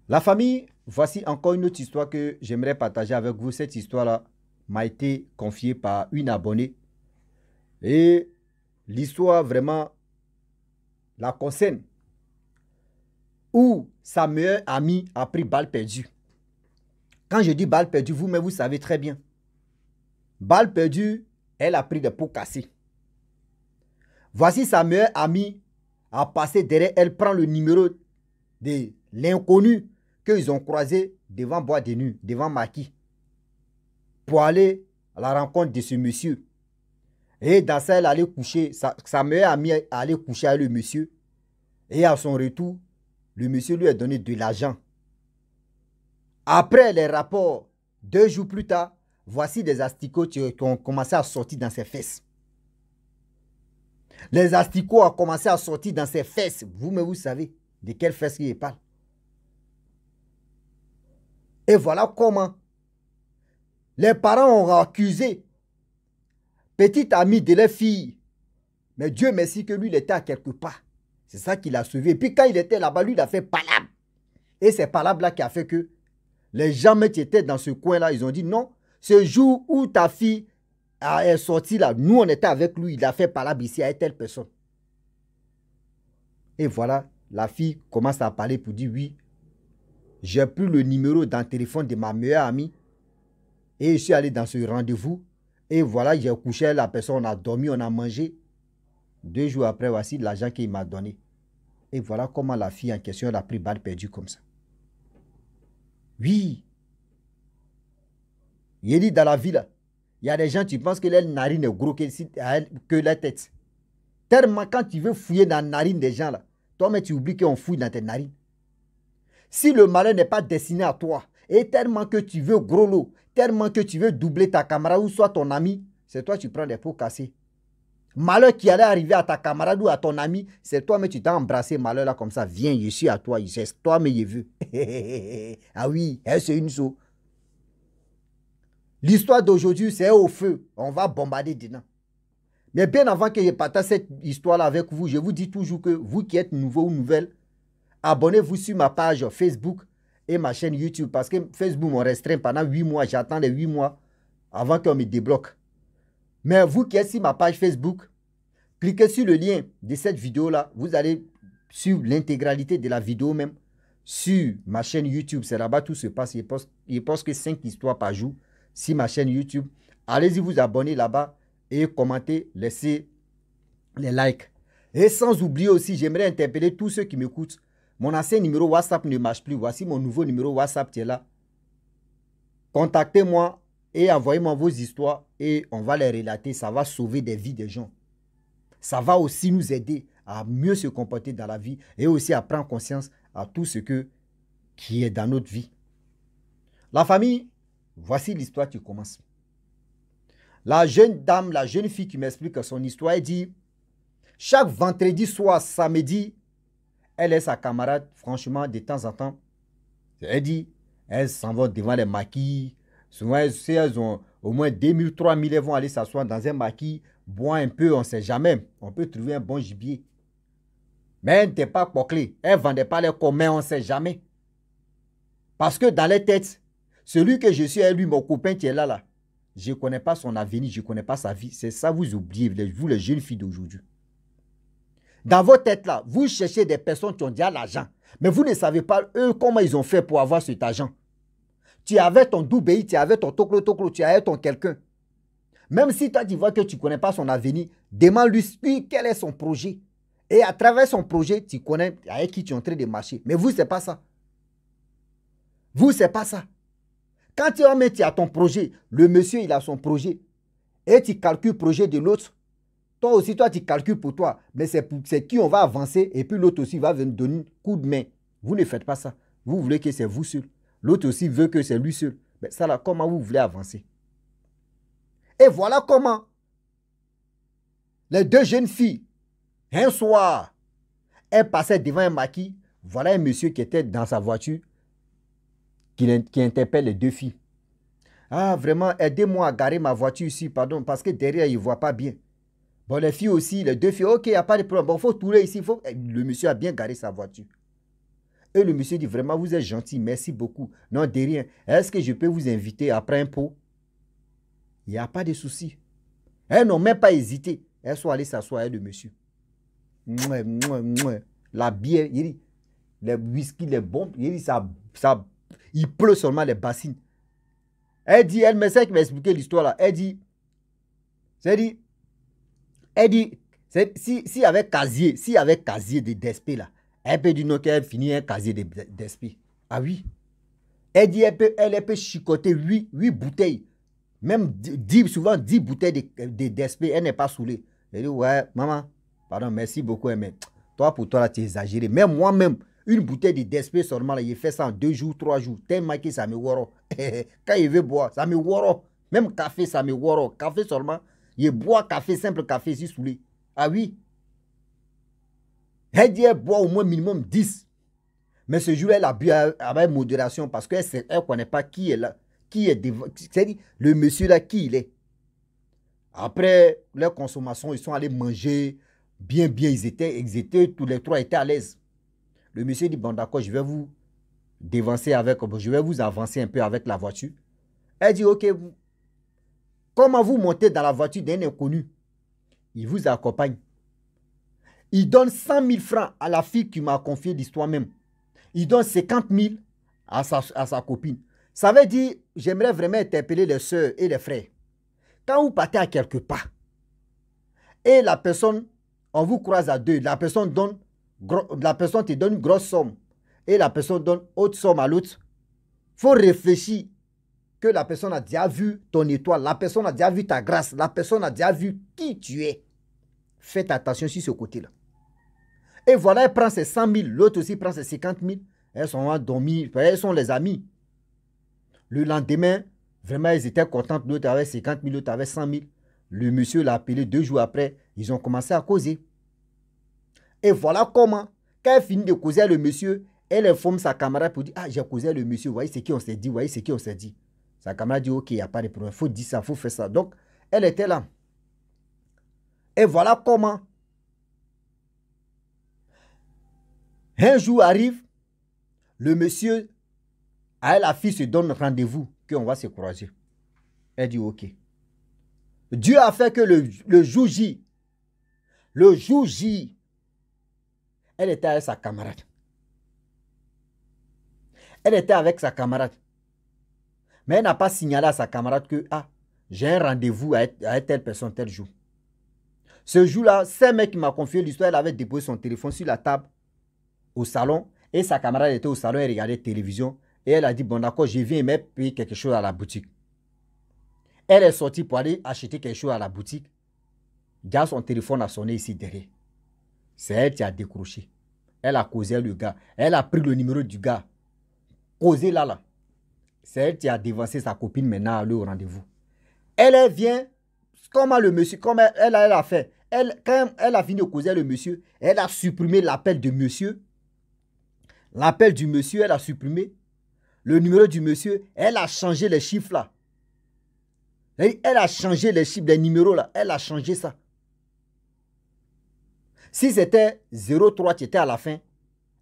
La famille, voici encore une autre histoire que j'aimerais partager avec vous. Cette histoire-là m'a été confiée par une abonnée. Et l'histoire vraiment la concerne. Où sa meilleure amie a pris balle perdue. Quand je dis balle perdue, vous-même vous savez très bien. Balle perdue, elle a pris des pots cassés. Voici sa meilleure amie a passé derrière elle, prend le numéro de l'inconnu qu'ils ont croisé devant Bois de Nuit, devant Maquis, pour aller à la rencontre de ce monsieur. Et dans ça, elle allait coucher, sa meilleure amie allait coucher avec le monsieur. Et à son retour, le monsieur lui a donné de l'argent. Après les rapports, 2 jours plus tard, voici des asticots qui ont commencé à sortir dans ses fesses. Les asticots ont commencé à sortir dans ses fesses. Vous-même, vous savez de quelles fesses il parle. Et voilà comment les parents ont accusé petite amie de leur fille. Mais Dieu merci que lui, il était à quelque part. C'est ça qui l'a sauvé. Et puis quand il était là-bas, lui, il a fait palabre. Et c'est palabre-là qui a fait que les gens qui étaient dans ce coin-là, ils ont dit non, ce jour où ta fille est sortie là, nous, on était avec lui, il a fait palabre ici à telle personne. Et voilà, la fille commence à parler pour dire oui, j'ai pris le numéro dans le téléphone de ma meilleure amie et je suis allé dans ce rendez-vous. Et voilà, j'ai couché avec la personne, on a dormi, on a mangé. 2 jours après, voici l'argent qu'il m'a donné. Et voilà comment la fille en question elle a pris balle perdue comme ça. Oui. Il dit dans la ville, il y a des gens qui pensent que leur narine est gros que la tête. Tellement quand tu veux fouiller dans la narine des gens là, toi-même tu oublies qu'on fouille dans tes narines. Si le malheur n'est pas destiné à toi, et tellement que tu veux gros lot, tellement que tu veux doubler ta camarade ou soit ton ami, c'est toi qui prends des pots cassés. Malheur qui allait arriver à ta camarade ou à ton ami, c'est toi mais tu t'as embrassé malheur là comme ça. Viens, je suis à toi, c'est toi mais je veux. Ah oui, c'est une chose. L'histoire d'aujourd'hui, c'est au feu. On va bombarder dedans. Mais bien avant que je partage cette histoire-là avec vous, je vous dis toujours que vous qui êtes nouveau ou nouvelle, abonnez-vous sur ma page Facebook et ma chaîne YouTube. Parce que Facebook m'a restreint pendant 8 mois. J'attends les 8 mois avant qu'on me débloque. Mais vous qui êtes sur ma page Facebook, cliquez sur le lien de cette vidéo-là. Vous allez suivre l'intégralité de la vidéo même sur ma chaîne YouTube. C'est là-bas tout se passe. Il poste que 5 histoires par jour sur ma chaîne YouTube. Allez-y vous abonner là-bas et commentez, laissez les likes. Et sans oublier aussi, j'aimerais interpeller tous ceux qui m'écoutent. Mon ancien numéro WhatsApp ne marche plus. Voici mon nouveau numéro WhatsApp qui est là. Contactez-moi et envoyez-moi vos histoires et on va les relater. Ça va sauver des vies des gens. Ça va aussi nous aider à mieux se comporter dans la vie et aussi à prendre conscience à tout ce qui est dans notre vie. La famille, voici l'histoire qui commence. La jeune dame, la jeune fille qui m'explique son histoire, elle dit, chaque vendredi soir, samedi, elle et sa camarade, franchement, de temps en temps, elle dit, elles s'en vont devant les maquis. Souvent, elles ont au moins 2000, 3000, elles vont aller s'asseoir dans un maquis, boire un peu, on ne sait jamais. On peut trouver un bon gibier. Mais elle n'était pas poclée. Elle ne vendait pas les communs, on ne sait jamais. Parce que dans les têtes, celui que je suis, lui, mon copain qui est là, je ne connais pas son avenir, je ne connais pas sa vie. C'est ça, vous oubliez, vous les jeunes filles d'aujourd'hui. Dans vos têtes là, vous cherchez des personnes qui ont déjà l'argent. Mais vous ne savez pas, eux, comment ils ont fait pour avoir cet argent. Tu avais ton Doubéi, tu avais ton Toklo, tu avais ton quelqu'un. Même si toi, tu vois que tu ne connais pas son avenir, demande-lui quel est son projet. Et à travers son projet, tu connais avec qui tu es en train de marcher. Mais vous, ce n'est pas ça. Vous, ce n'est pas ça. Quand tu as ton projet, le monsieur, il a son projet. Et tu calcules le projet de l'autre. Toi aussi, tu calcules pour toi. Mais c'est qui on va avancer. Et puis l'autre aussi va venir donner un coup de main. Vous ne faites pas ça. Vous voulez que c'est vous seul. L'autre aussi veut que c'est lui seul. Mais ça là, comment vous voulez avancer? Et voilà comment les 2 jeunes filles, un soir, elles passaient devant un maquis. Voilà un monsieur qui était dans sa voiture qui interpelle les 2 filles. Ah, vraiment, aidez-moi à garer ma voiture ici, pardon, parce que derrière, il ne voit pas bien. Bon, les filles aussi, les 2 filles, ok, il n'y a pas de problème. Bon, il faut tourner ici. Le monsieur a bien garé sa voiture. Et le monsieur dit, vraiment, vous êtes gentil, merci beaucoup. Non, de rien. Est-ce que je peux vous inviter après un pot? Il n'y a pas de souci. Elles n'ont même pas hésité. Elles sont allées s'asseoir avec le monsieur. Mouais, mouais, mouais. La bière, il dit, les whisky, les bombes, il dit, il pleut seulement les bassines. Elle dit, elle me sait qui m'a expliqué l'histoire là. Elle dit, si avec casier de DSP là, elle peut dire non qu'elle finit un casier de DSP. Ah oui. Elle dit, elle peut chicoter 8 bouteilles. Même souvent 10 bouteilles de DSP, elle n'est pas saoulée. Elle dit, ouais, maman, pardon, merci beaucoup, mais toi, pour toi, là, tu es exagéré. Même moi-même, une bouteille de DSP seulement, là, il fait ça en 2 jours, 3 jours. Tellement que ça me woro. Quand il veut boire, ça me woro. Même café, ça me woro. Café seulement, il boit café, simple café, si saoulé. Ah oui. Elle dit, elle boit au moins minimum 10. Mais ce jour-là, elle a bu avec modération parce qu'elle ne connaît pas qui est là. Qui est devant. C'est-à-dire, le monsieur là, qui il est. Après leur consommation, ils sont allés manger. Bien, ils étaient, tous les trois étaient à l'aise. Le monsieur dit, bon d'accord, je vais vous dévancer avec, je vais vous avancer un peu avec la voiture. Elle dit, ok, comment vous montez dans la voiture d'un inconnu? Il vous accompagne. Il donne 100 000 francs à la fille qui m'a confié l'histoire même. Il donne 50 000 à sa copine. Ça veut dire, j'aimerais vraiment interpeller les soeurs et les frères. Quand vous partez à quelque part, et la personne, on vous croise à deux, la personne te donne une grosse somme, et la personne donne autre somme à l'autre, il faut réfléchir que la personne a déjà vu ton étoile, la personne a déjà vu ta grâce, la personne a déjà vu qui tu es. Faites attention sur ce côté-là. Et voilà, elle prend ses 100 000, l'autre aussi prend ses 50 000. Elles sont endormies, elles sont les amies. Le lendemain, vraiment, ils étaient contents. L'autre avait 50 000, l'autre avait 100 000. Le monsieur l'a appelé 2 jours après. Ils ont commencé à causer. Et voilà comment, quand elle finit de causer avec le monsieur, elle informe sa camarade pour dire, ah, j'ai causé avec le monsieur, vous voyez ce qu'on s'est dit, vous voyez ce qu'on s'est dit. Sa camarade dit, ok, il n'y a pas de problème, il faut dire ça, il faut faire ça. Donc, elle était là. Et voilà comment, un jour arrive, le monsieur, à la fille se donne rendez-vous, qu'on va se croiser. Elle dit, ok. Dieu a fait que le jour J, elle était avec sa camarade. Elle était avec sa camarade. Mais elle n'a pas signalé à sa camarade que, ah, j'ai un rendez-vous avec telle personne tel jour. Ce jour-là, c'est un mec qui m'a confié l'histoire, elle avait déposé son téléphone sur la table au salon et sa camarade était au salon et regardait la télévision. Et elle a dit, bon d'accord, je viens mais payer quelque chose à la boutique. Elle est sortie pour aller acheter quelque chose à la boutique. Déjà, son téléphone a sonné ici derrière. C'est elle qui a décroché. Elle a causé le gars. Elle a pris le numéro du gars. Causé là. C'est elle qui a dévancé sa copine maintenant à aller au rendez-vous. Elle vient, comment le monsieur, comment elle a fait. Quand elle a fini de causer le monsieur, elle a supprimé l'appel de monsieur. L'appel du monsieur, elle a supprimé. Le numéro du monsieur, elle a changé les chiffres là. Elle a changé les chiffres, les numéros là. Elle a changé ça. Si c'était 03 qui était à la fin,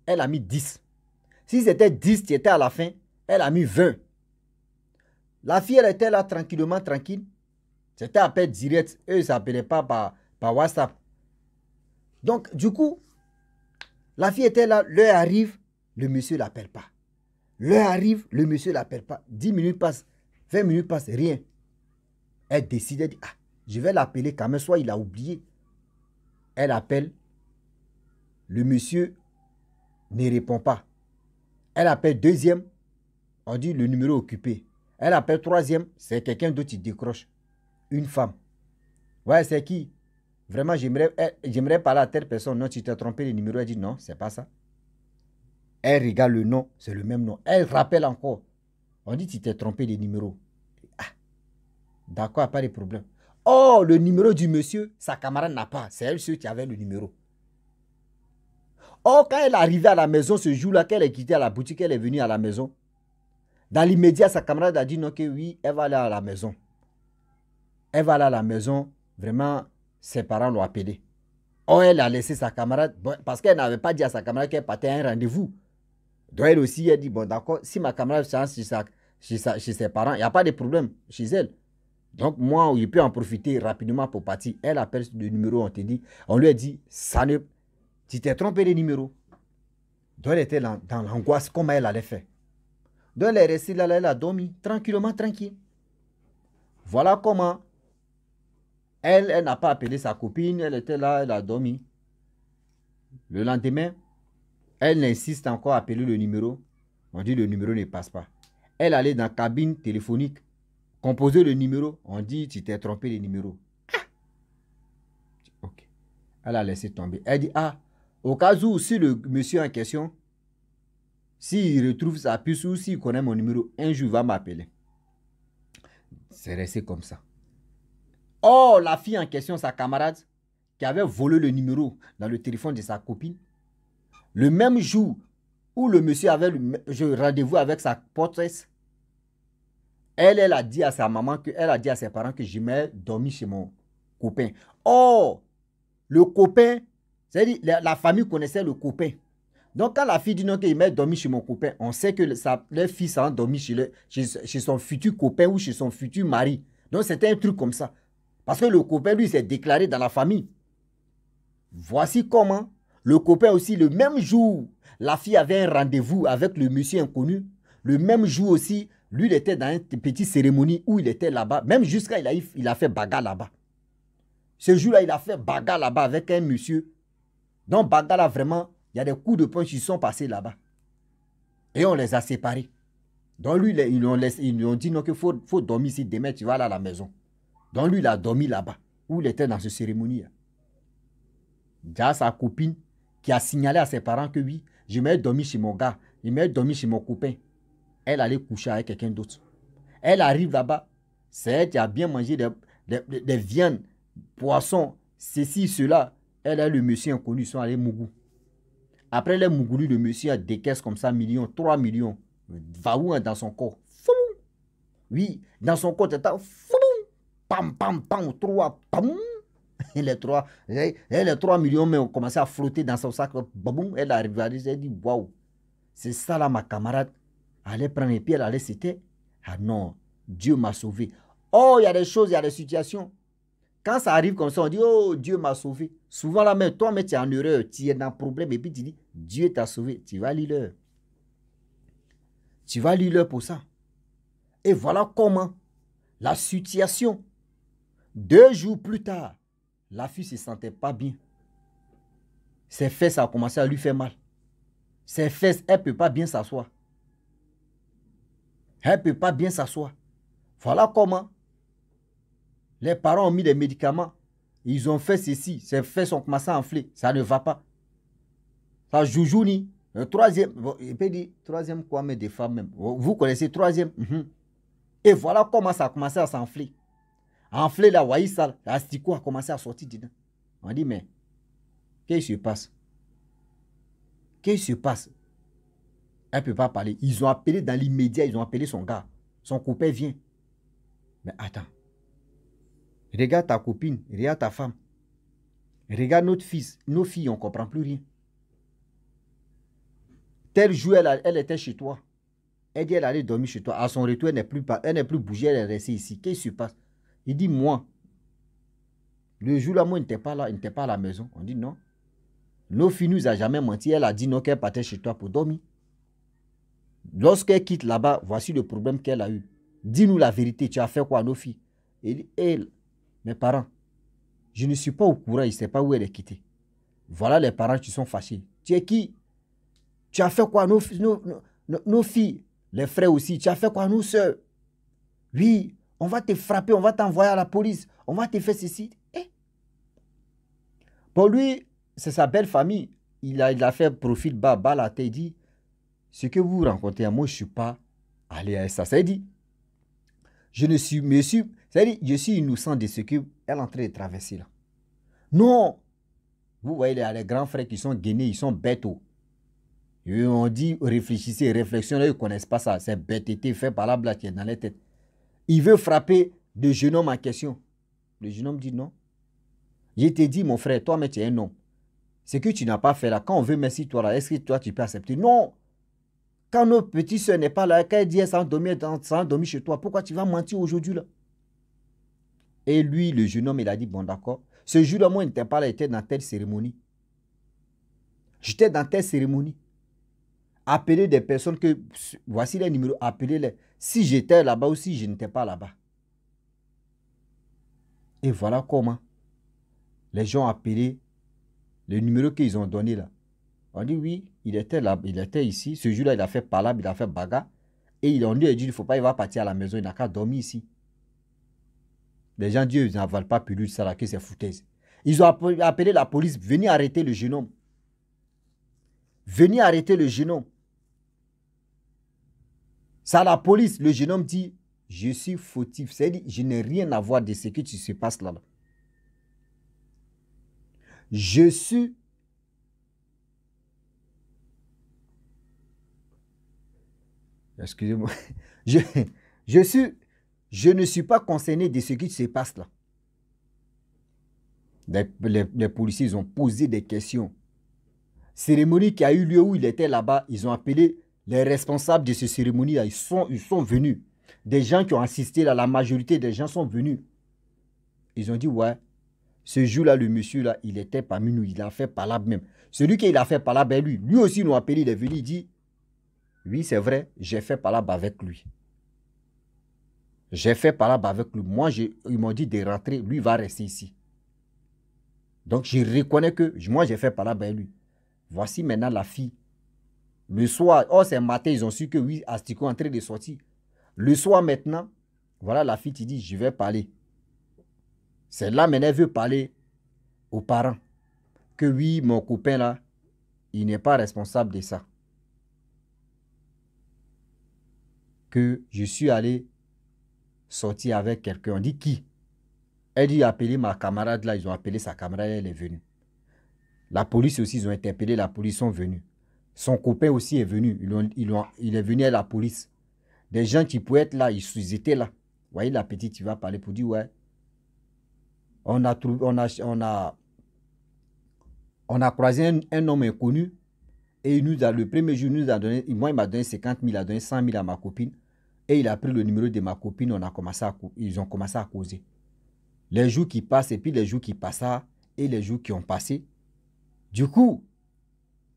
elle a mis 10. Si c'était 10 qui était à la fin, elle a mis 20. La fille, elle était là tranquillement, tranquille. C'était appel direct. Eux, ils ne s'appelaient pas par WhatsApp. Donc, du coup, la fille était là, l'heure arrive, le monsieur ne l'appelle pas. L'heure arrive, le monsieur ne l'appelle pas. 10 minutes passent, 20 minutes passent, rien. Elle décide, elle dit, ah, je vais l'appeler quand même, soit il a oublié. Elle appelle, le monsieur ne répond pas. Elle appelle deuxième, on dit le numéro occupé. Elle appelle troisième, c'est quelqu'un d'autre qui décroche. Une femme. Ouais, c'est qui? Vraiment, j'aimerais parler à telle personne. Non, tu t'es trompé le numéro. Elle dit non, c'est pas ça. Elle regarde le nom, c'est le même nom. Elle rappelle encore. On dit tu t'es trompé de numéro. Ah, d'accord, pas de problème. Oh, le numéro du monsieur, sa camarade n'a pas. C'est elle seule qui avait le numéro. Oh, quand elle est arrivée à la maison ce jour-là, qu'elle est quittée à la boutique, elle est venue à la maison. Dans l'immédiat, sa camarade a dit non, que oui, elle va aller à la maison. Elle va aller à la maison. Vraiment, ses parents l'ont appelé. Oh, elle a laissé sa camarade, parce qu'elle n'avait pas dit à sa camarade qu'elle partait à un rendez-vous. Donc elle aussi, elle dit, bon d'accord, si ma camarade chante chez ses parents, il n'y a pas de problème chez elle. Donc moi, il peut en profiter rapidement pour partir. Elle appelle le numéro, on lui a dit, ça ne, tu t'es trompé de numéro. Donc elle était dans l'angoisse, comment elle allait faire. Donc elle est restée là, elle a dormi, tranquillement, tranquille. Voilà comment elle n'a pas appelé sa copine, elle était là, elle a dormi. Le lendemain, elle insiste encore à appeler le numéro. On dit le numéro ne passe pas. Elle allait dans la cabine téléphonique, composer le numéro. On dit tu t'es trompé de numéro. Ah! Ok. Elle a laissé tomber. Elle dit ah, au cas où si le monsieur en question, s'il retrouve sa puce ou s'il connaît mon numéro, un jour il va m'appeler. C'est resté comme ça. Oh, la fille en question, sa camarade, qui avait volé le numéro dans le téléphone de sa copine, le même jour où le monsieur avait le rendez-vous avec sa portresse, elle a dit à sa maman, elle a dit à ses parents que je m'ai dormi chez mon copain. Oh, le copain, c'est-à-dire la famille connaissait le copain. Donc quand la fille dit non qu'il m'est dormi chez mon copain, on sait que leur fils a dormi chez son futur copain ou chez son futur mari. Donc c'était un truc comme ça. Parce que le copain, lui, s'est déclaré dans la famille. Voici comment le copain aussi, le même jour, la fille avait un rendez-vous avec le monsieur inconnu. Le même jour aussi, lui, il était dans une petite cérémonie où il était là-bas. Même jusqu'à il a fait bagarre là-bas. Ce jour-là, il a fait bagarre là-bas avec un monsieur. Donc, bagarre là, vraiment, il y a des coups de poing qui sont passés là-bas. Et on les a séparés. Donc, lui, ils lui ont dit non, qu'il faut dormir ici. Demain, tu vas aller à la maison. Donc, lui, il a dormi là-bas, où il était dans cette cérémonie. Déjà, sa copine qui a signalé à ses parents que oui, je m'ai dormi chez mon gars, je m'ai dormi chez mon copain. Elle allait coucher avec quelqu'un d'autre. Elle arrive là-bas, c'est elle qui a bien mangé des viandes, poissons, ceci, cela. Elle a le monsieur inconnu, ils sont allés Mougou. Après les Mougoulus, le monsieur a décaisse comme ça, 3 millions. Va où dans son corps? Foum. Oui, dans son corps, c'était pam, pam, pam, 3, pam. Et les 3 millions mais ont commencé à flotter dans son sac. Boum, elle a regardé, elle a dit, waouh, c'est ça là ma camarade. Elle allait prendre les pieds, elle allait citer. Ah non, Dieu m'a sauvé. Oh, il y a des choses, il y a des situations. Quand ça arrive comme ça, on dit, oh, Dieu m'a sauvé. Souvent là, mais toi, mais tu es en erreur, tu es dans un problème et puis tu dis, Dieu t'a sauvé. Tu vas lire l'heure. Tu vas lire l'heure pour ça. Et voilà comment la situation, 2 jours plus tard, la fille ne se sentait pas bien. Ses fesses ont commencé à lui faire mal. Ses fesses, elle ne peut pas bien s'asseoir. Elle ne peut pas bien s'asseoir. Voilà comment les parents ont mis des médicaments. Ils ont fait ceci. Ses fesses ont commencé à enfler. Ça ne va pas. Ça joujouni. Le troisième, il peut dire troisième quoi, mais des femmes même. Vous connaissez troisième. Et voilà comment ça a commencé à s'enfler. Enfler la voyez ça. L'asticot a commencé à sortir dedans. On dit, mais qu'est-ce qui se passe? Qu'est-ce qui se passe? Elle ne peut pas parler. Ils ont appelé dans l'immédiat, ils ont appelé son gars. Son copain vient. Mais attends. Regarde ta copine, regarde ta femme. Regarde notre fils. Nos filles, on ne comprend plus rien. Tel jour, elle était chez toi. Elle dit, elle allait dormir chez toi. À son retour, elle n'est plus bougée, elle est restée ici. Qu'est-ce qui se passe? Il dit, moi, le jour-là, moi, il n'était pas là, il n'était pas à la maison. On dit, non. Nos filles nous a jamais menti. Elle a dit non, qu'elle partait chez toi pour dormir. Lorsqu'elle quitte là-bas, voici le problème qu'elle a eu. Dis-nous la vérité, tu as fait quoi à nos filles? Elle dit, elle, mes parents, je ne suis pas au courant, je ne sais pas où elle est quittée. Voilà les parents qui sont fâchés. Tu es qui? Tu as fait quoi à nos filles? Les frères aussi, tu as fait quoi à nos soeurs? Oui, on va te frapper, on va t'envoyer à la police, on va te faire ceci. Pour lui, c'est sa belle famille. Il a fait profil bas la tête. Il dit, ce que vous rencontrez, moi, je ne suis pas allé à ça. Ça dit, je suis innocent de ce qu'elle est en train de traverser là. Non. Vous voyez, les grands frères qui sont gainés, ils sont bêtes. On dit, réfléchissez, réflexionnez, ils ne connaissent pas ça. C'est bêteté fait par la blague qui est dans les têtes. Il veut frapper le jeune homme en question. Le jeune homme dit non. Je t'ai dit, mon frère, toi, mais tu es un homme. Ce que tu n'as pas fait là, quand on veut merci toi là, est-ce que toi, tu peux accepter? Non. Quand nos petites soeurs n'est pas là, quand elle dit qu'elle s'en dormir chez toi, pourquoi tu vas mentir aujourd'hui là? Et lui, le jeune homme, il a dit, bon d'accord. Ce jour-là, moi, il n'était pas là, j'étais dans telle cérémonie. J'étais dans telle cérémonie. Appelez des personnes que, voici les numéros, appelez-les. Si j'étais là-bas ou si je n'étais pas là-bas. Et voilà comment les gens ont appelé le numéro qu'ils ont donné là. On dit oui, il était là, il était ici. Ce jour-là, il a fait palabre, il a fait bagarre. Et on lui a dit, il ne faut pas, il va partir à la maison, il n'a qu'à dormir ici. Les gens disent, ils n'avalent pas plus ça là, que c'est foutaise. Ils ont appelé la police, venez arrêter le jeune homme. Venez arrêter le jeune homme. Ça, la police, le jeune homme dit, je suis fautif. C'est-à-dire, je n'ai rien à voir de ce qui se passe là. Je suis... Excusez-moi. Je ne suis pas concerné de ce qui se passe là. Les policiers, ils ont posé des questions. Cérémonie qui a eu lieu où il était là-bas, ils ont appelé les responsables de cette cérémonie-là. Ils sont venus. Des gens qui ont assisté là, la majorité des gens sont venus. Ils ont dit, ouais, ce jour-là, le monsieur là, il était parmi nous, il a fait palabre même. Celui qui a fait palabre, lui aussi, ils l'ont appelé, il est venu, il dit, oui, c'est vrai, j'ai fait palabre avec lui. J'ai fait palabre avec lui. Moi, ils m'ont dit de rentrer, lui va rester ici. Donc, je reconnais que moi, j'ai fait palabre avec lui. Voici maintenant la fille. Le soir, oh, c'est matin, ils ont su que oui, Astiko est en train de sortir. Le soir maintenant, voilà la fille qui dit, je vais parler. C'est là maintenant, elle veut parler aux parents. Que oui, mon copain là, il n'est pas responsable de ça. Que je suis allé sortir avec quelqu'un. On dit qui? Elle dit, appelez ma camarade là. Ils ont appelé sa camarade, elle est venue. La police aussi, ils ont interpellé, la police sont venus. Son copain aussi est venu. Il est venu à la police. Des gens qui pouvaient être là, ils étaient là. Vous voyez, la petite, tu vas parler pour dire, ouais, on a croisé un homme inconnu et le premier jour, il nous a donné, moi, il m'a donné 50 000, il a donné 100 000 à ma copine et il a pris le numéro de ma copine, ils ont commencé à causer. Les jours qui passent et puis les jours qui passent et les jours qui ont passé. Du coup,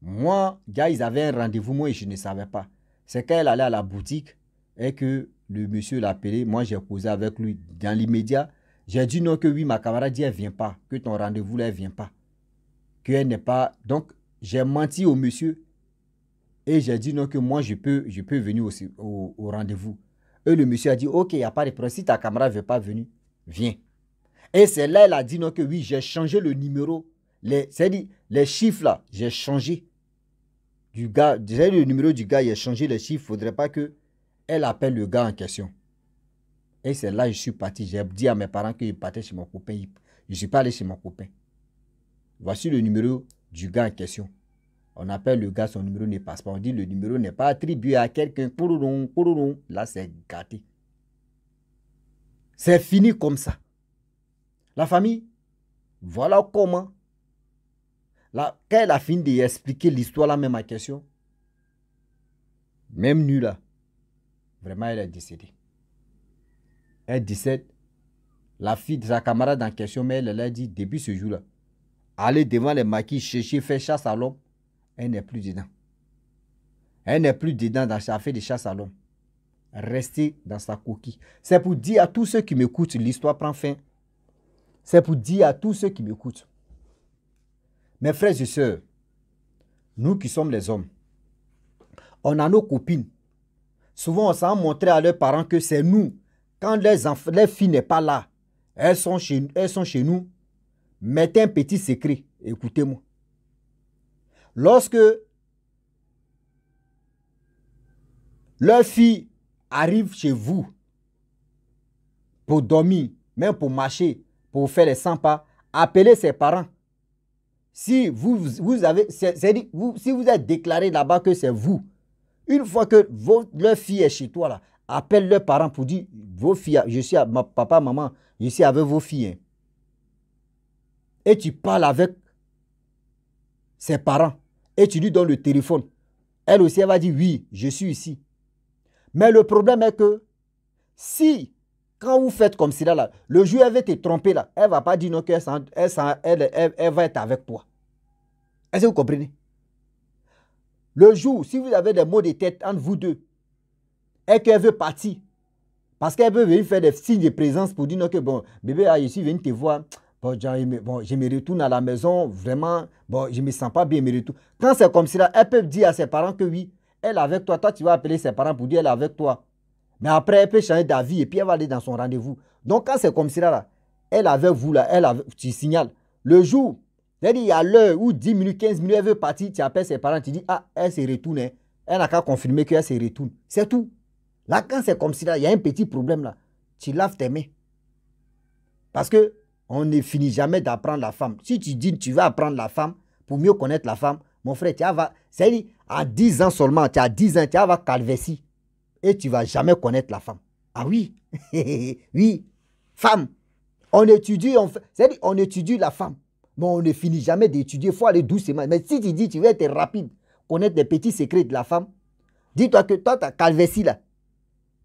moi, gars, ils avaient un rendez-vous, moi, et je ne savais pas. C'est quand elle allait à la boutique et que le monsieur l'a appelé, moi, j'ai causé avec lui. Dans l'immédiat, j'ai dit non, que oui, ma camarade dit, elle ne vient pas, que ton rendez-vous, là, elle ne vient pas. Qu'elle n'est pas... Donc, j'ai menti au monsieur et j'ai dit non, que moi, je peux venir aussi au rendez-vous. Et le monsieur a dit, ok, il n'y a pas de problème. Si ta camarade ne veut pas venir, viens. Et c'est là, elle a dit non, que oui, j'ai changé le numéro. C'est-à-dire, les chiffres là, j'ai changé. Du gars, déjà le numéro du gars, il a changé les chiffres. Il ne faudrait pas qu'elle appelle le gars en question. Et c'est là que je suis parti. J'ai dit à mes parents que je partais chez mon copain. Je ne suis pas allé chez mon copain. Voici le numéro du gars en question. On appelle le gars, son numéro ne passe pas. On dit le numéro n'est pas attribué à quelqu'un. Là, c'est gâté. C'est fini comme ça. La famille, voilà comment. Là, quand elle a fini d'expliquer l'histoire, la même à question, même nuit là, vraiment, elle est décédée. Elle décède. La fille de sa camarade en question, mais elle a dit, depuis ce jour-là, aller devant les maquis, chercher, faire chasse à l'homme, elle n'est plus dedans. Elle n'est plus dedans dans sa affaire de chasse à l'homme. Restez dans sa coquille. C'est pour dire à tous ceux qui m'écoutent, l'histoire prend fin. C'est pour dire à tous ceux qui m'écoutent. Mes frères et sœurs, nous qui sommes les hommes, on a nos copines. Souvent, on s'en montrer à leurs parents que c'est nous. Quand les filles n'est pas là, elles sont chez nous. Mettez un petit secret. Écoutez-moi. Lorsque leur fille arrive chez vous pour dormir, même pour marcher, pour faire les 100 pas, appelez ses parents. Si vous avez, si vous êtes déclaré là-bas que c'est vous, une fois que leur fille est chez toi, là, appelle leurs parents pour dire, vos filles, je suis à papa, maman, je suis avec vos filles. Hein. Et tu parles avec ses parents et tu lui donnes le téléphone. Elle aussi, elle va dire oui, je suis ici. Mais le problème est que si, quand vous faites comme cela, là, le jour où elle va te tromper, là, elle ne va pas dire non qu'elle elle va être avec toi. Est-ce que vous comprenez? Le jour, si vous avez des mots de tête entre vous deux, et qu'elle veut partir, parce qu'elle veut venir faire des signes de présence pour dire non que bon, bébé, je suis venu te voir, bon, je me retourne à la maison, vraiment, bon, je ne me sens pas bien, me retourne. Quand c'est comme cela, elle peut dire à ses parents que oui, elle est avec toi, toi tu vas appeler ses parents pour dire elle est avec toi. Mais après, elle peut changer d'avis et puis elle va aller dans son rendez-vous. Donc, quand c'est comme cela, là, elle est avec vous, là, tu signales. Le jour, c'est-à-dire, il y a l'heure ou 10 minutes, 15 minutes, elle veut partir, tu appelles ses parents, tu dis, ah, elle se retourne. Hein. Elle n'a qu'à confirmer qu'elle se retourne. C'est tout. Là, quand c'est comme cela, il y a un petit problème là. Tu laves tes mains. Parce que on ne finit jamais d'apprendre la femme. Si tu dis tu vas apprendre la femme pour mieux connaître la femme, mon frère, c'est-à-dire, à 10 ans seulement, tu as 10 ans, tu vas calvétie. Et tu ne vas jamais connaître la femme. Ah oui, oui, femme. On étudie, c'est-à-dire on étudie la femme. Mais on ne finit jamais d'étudier, il faut aller doucement. Mais si tu dis tu veux être rapide, connaître les petits secrets de la femme, dis-toi que toi, tu as calvétie là.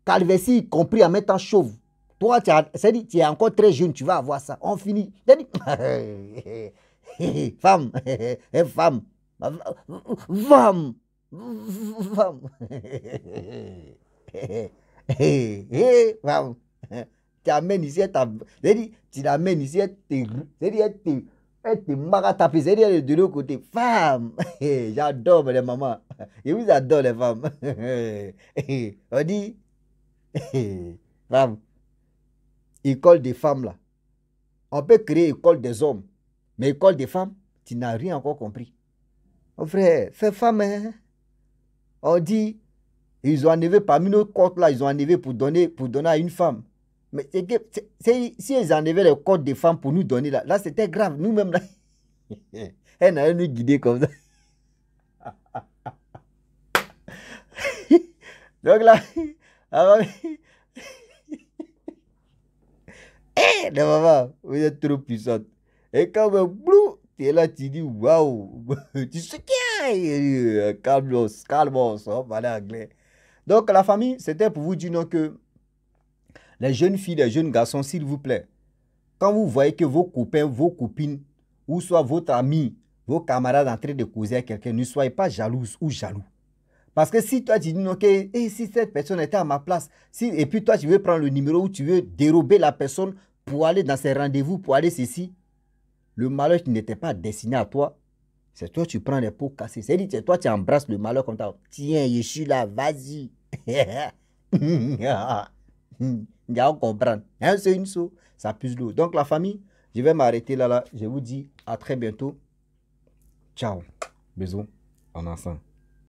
Calvétie compris en mettant chauve. Toi, tu es encore très jeune, tu vas avoir ça. On finit. Femme, femme, femme, femme. Tu l'amènes ici, tu l'amènes ici, elle te marre à taper, c'est-à-dire de l'autre côté. Femme, j'adore les mamans. Je vous adore les femmes. On dit, femme, école des femmes là. On peut créer école des hommes, mais école des femmes, tu n'as rien encore compris. Mon frère, fais femme, hein? On dit, ils ont enlevé parmi nos côtes là, ils ont enlevé pour donner à une femme. Mais si ils enlevaient les côtes des femmes pour nous donner là c'était grave. Nous-mêmes là, elle n'a nous guider comme ça. Donc là, la maman, vous êtes trop puissante. Et quand même, blou, tu es là, tu dis waouh, tu sais qu'il calme-nous, on va aller anglais. Donc la famille, c'était pour vous dire non que les jeunes filles, les jeunes garçons, s'il vous plaît, quand vous voyez que vos copains, vos copines, ou soit votre ami, vos camarades en train de causer à quelqu'un, ne soyez pas jalouse ou jaloux. Parce que si toi tu dis, ok, si cette personne était à ma place, et puis toi tu veux prendre le numéro ou tu veux dérober la personne pour aller dans ses rendez-vous, pour aller ceci, le malheur qui n'était pas destiné à toi, c'est toi tu prends les pots cassés. C'est toi tu embrasses le malheur comme ça. Tiens, je suis là, vas-y. Il y a à comprendre. C'est une chose, ça pue l'eau. Donc la famille, je vais m'arrêter là. Je vous dis à très bientôt. Ciao. Bisous en ensemble.